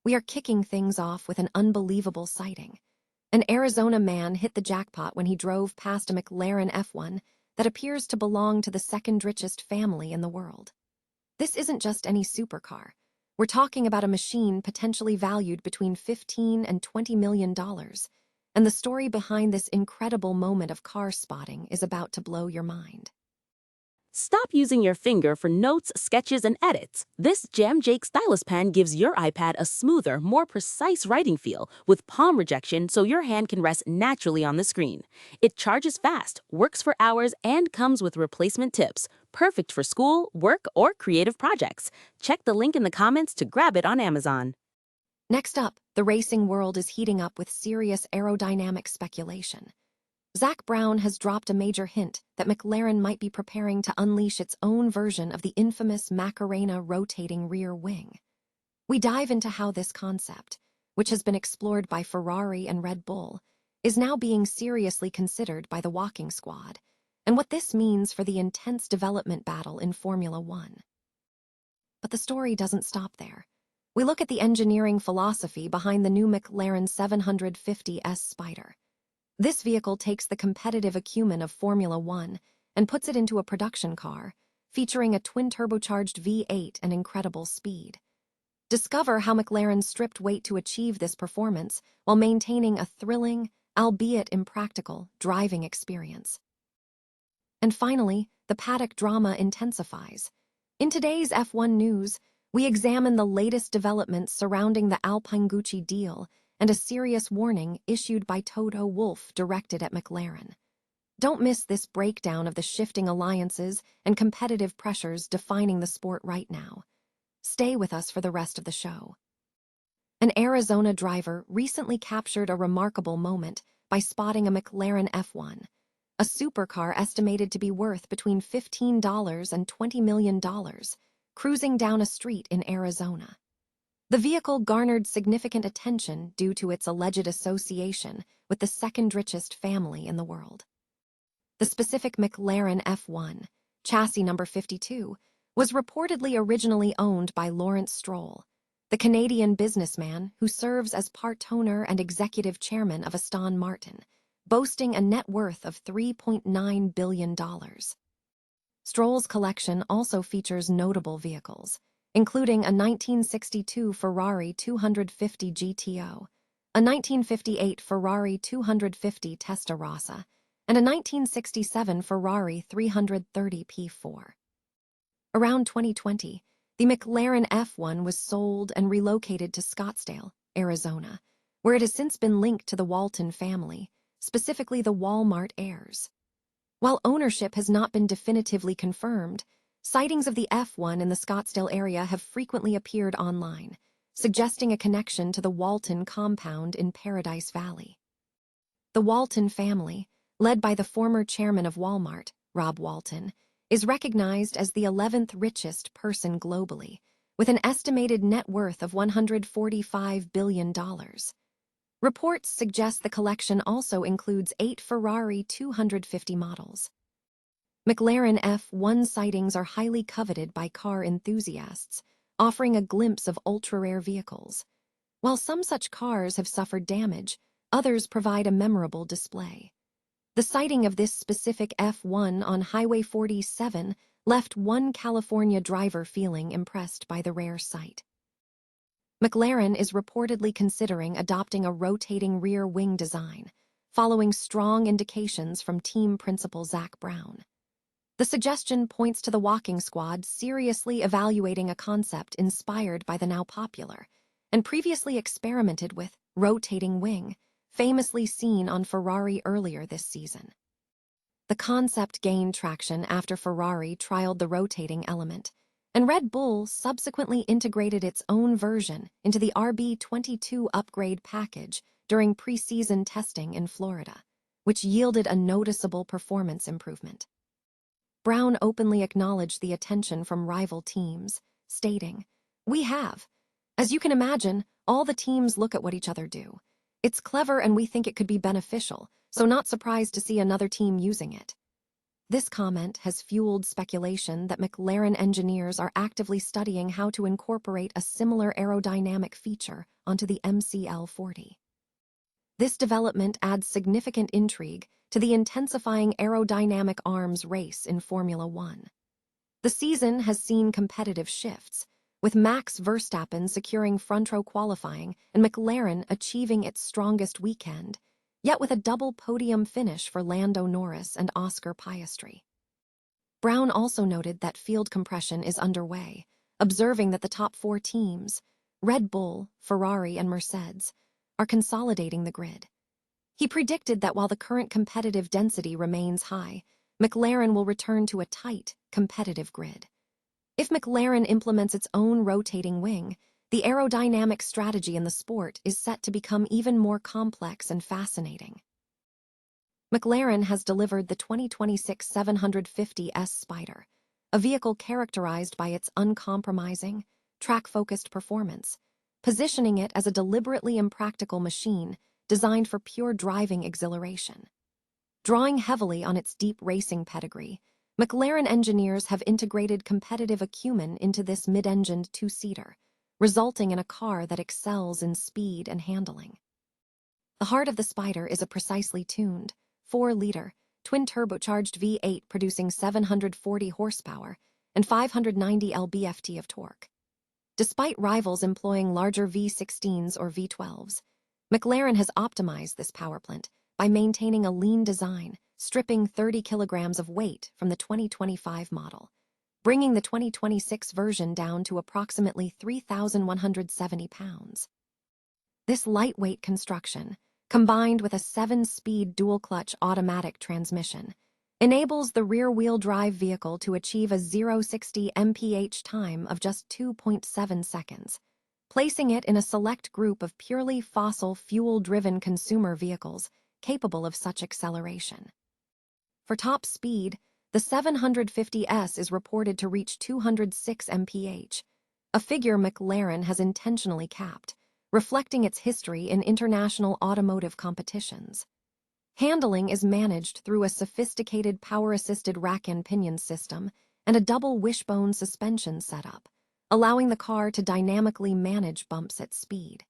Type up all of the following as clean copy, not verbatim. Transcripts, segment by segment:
we are kicking things off with an unbelievable sighting. An Arizona man hit the jackpot when he drove past a McLaren F1 that appears to belong to the second-richest family in the world. This isn't just any supercar. We're talking about a machine potentially valued between $15 and $20 million, and the story behind this incredible moment of car spotting is about to blow your mind. Stop using your finger for notes, sketches, and edits. This Jam Jake stylus pen gives your iPad a smoother, more precise writing feel with palm rejection so your hand can rest naturally on the screen. It charges fast, works for hours, and comes with replacement tips. Perfect for school, work, or creative projects. Check the link in the comments to grab it on Amazon. Next up, the racing world is heating up with serious aerodynamic speculation. Zak Brown has dropped a major hint that McLaren might be preparing to unleash its own version of the infamous Macarena rotating rear wing. We dive into how this concept, which has been explored by Ferrari and Red Bull, is now being seriously considered by the walking squad, and what this means for the intense development battle in Formula One. But the story doesn't stop there. We look at the engineering philosophy behind the new McLaren 750S Spider. This vehicle takes the competitive acumen of Formula One and puts it into a production car, featuring a twin-turbocharged V8 and incredible speed. Discover how McLaren stripped weight to achieve this performance while maintaining a thrilling, albeit impractical, driving experience. And finally, the paddock drama intensifies. In today's F1 news, we examine the latest developments surrounding the Alpine-Gucci deal and a serious warning issued by Toto Wolff directed at McLaren. Don't miss this breakdown of the shifting alliances and competitive pressures defining the sport right now. Stay with us for the rest of the show. An Arizona driver recently captured a remarkable moment by spotting a McLaren F1, a supercar estimated to be worth between $15 and $20 million, cruising down a street in Arizona. The vehicle garnered significant attention due to its alleged association with the second-richest family in the world. The specific McLaren F1, chassis number 52, was reportedly originally owned by Lawrence Stroll, the Canadian businessman who serves as part owner and executive chairman of Aston Martin, boasting a net worth of $3.9 billion. Stroll's collection also features notable vehicles, including a 1962 Ferrari 250 GTO, a 1958 Ferrari 250 Testarossa, and a 1967 Ferrari 330 P4. Around 2020, the McLaren F1 was sold and relocated to Scottsdale, Arizona, where it has since been linked to the Walton family, specifically the Walmart heirs. While ownership has not been definitively confirmed, sightings of the F1 in the Scottsdale area have frequently appeared online, suggesting a connection to the Walton compound in Paradise Valley. The Walton family, led by the former chairman of Walmart, Rob Walton, is recognized as the 11th richest person globally, with an estimated net worth of $145 billion. Reports suggest the collection also includes 8 Ferrari 250 models. McLaren F1 sightings are highly coveted by car enthusiasts, offering a glimpse of ultra-rare vehicles. While some such cars have suffered damage, others provide a memorable display. The sighting of this specific F1 on Highway 47 left one California driver feeling impressed by the rare sight. McLaren is reportedly considering adopting a rotating rear wing design, following strong indications from team principal Zak Brown. The suggestion points to the walking squad seriously evaluating a concept inspired by the now popular and previously experimented with rotating wing, famously seen on Ferrari earlier this season. The concept gained traction after Ferrari trialed the rotating element, and Red Bull subsequently integrated its own version into the RB22 upgrade package during pre-season testing in Florida, which yielded a noticeable performance improvement. Brown openly acknowledged the attention from rival teams, stating, "We have. As you can imagine, all the teams look at what each other do. It's clever and we think it could be beneficial, so not surprised to see another team using it." This comment has fueled speculation that McLaren engineers are actively studying how to incorporate a similar aerodynamic feature onto the MCL40. This development adds significant intrigue to the intensifying aerodynamic arms race in Formula One. The season has seen competitive shifts, with Max Verstappen securing front-row qualifying and McLaren achieving its strongest weekend, yet with a double podium finish for Lando Norris and Oscar Piastri. Brown also noted that field compression is underway, observing that the top four teams, Red Bull, Ferrari, and Mercedes, are consolidating the grid. He predicted that while the current competitive density remains high, McLaren will return to a tight, competitive grid. If McLaren implements its own rotating wing, the aerodynamic strategy in the sport is set to become even more complex and fascinating. McLaren has delivered the 2026 750S Spider, a vehicle characterized by its uncompromising, track-focused performance, positioning it as a deliberately impractical machine designed for pure driving exhilaration. Drawing heavily on its deep racing pedigree, McLaren engineers have integrated competitive acumen into this mid-engined two-seater, resulting in a car that excels in speed and handling. The heart of the Spider is a precisely tuned, 4-liter, twin-turbocharged V8 producing 740 horsepower and 590 lb-ft of torque. Despite rivals employing larger V16s or V12s, McLaren has optimized this powerplant by maintaining a lean design, stripping 30 kilograms of weight from the 2025 model, bringing the 2026 version down to approximately 3,170 pounds. This lightweight construction, combined with a 7-speed dual-clutch automatic transmission, enables the rear-wheel drive vehicle to achieve a 0-60 mph time of just 2.7 seconds, placing it in a select group of purely fossil fuel-driven consumer vehicles capable of such acceleration. For top speed, the 750S is reported to reach 206 mph, a figure McLaren has intentionally capped, reflecting its history in international automotive competitions. Handling is managed through a sophisticated power-assisted rack and pinion system and a double wishbone suspension setup, allowing the car to dynamically manage bumps at speed.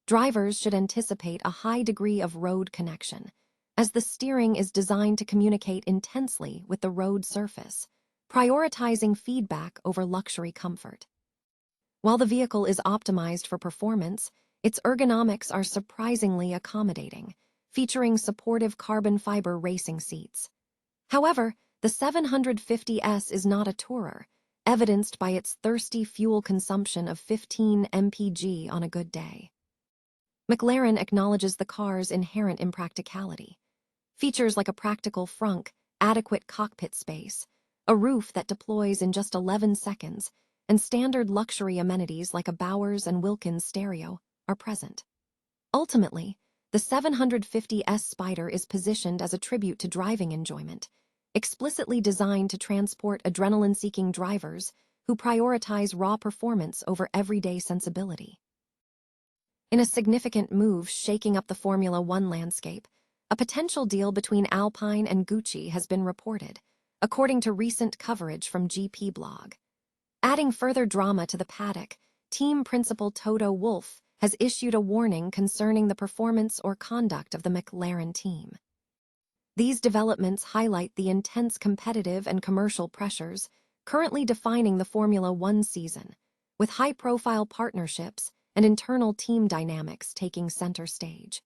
Drivers should anticipate a high degree of road connection, as the steering is designed to communicate intensely with the road surface, prioritizing feedback over luxury comfort. While the vehicle is optimized for performance, its ergonomics are surprisingly accommodating, featuring supportive carbon fiber racing seats. However, the 750S is not a tourer, evidenced by its thirsty fuel consumption of 15 mpg on a good day. McLaren acknowledges the car's inherent impracticality. Features like a practical frunk, adequate cockpit space, a roof that deploys in just 11 seconds, and standard luxury amenities like a Bowers and Wilkins stereo are present. Ultimately, the 750S Spider is positioned as a tribute to driving enjoyment, explicitly designed to transport adrenaline-seeking drivers who prioritize raw performance over everyday sensibility. In a significant move shaking up the Formula One landscape, a potential deal between Alpine and Gucci has been reported, according to recent coverage from GP Blog. Adding further drama to the paddock, team principal Toto Wolff has issued a warning concerning the performance or conduct of the McLaren team. These developments highlight the intense competitive and commercial pressures currently defining the Formula One season, with high-profile partnerships and internal team dynamics taking center stage.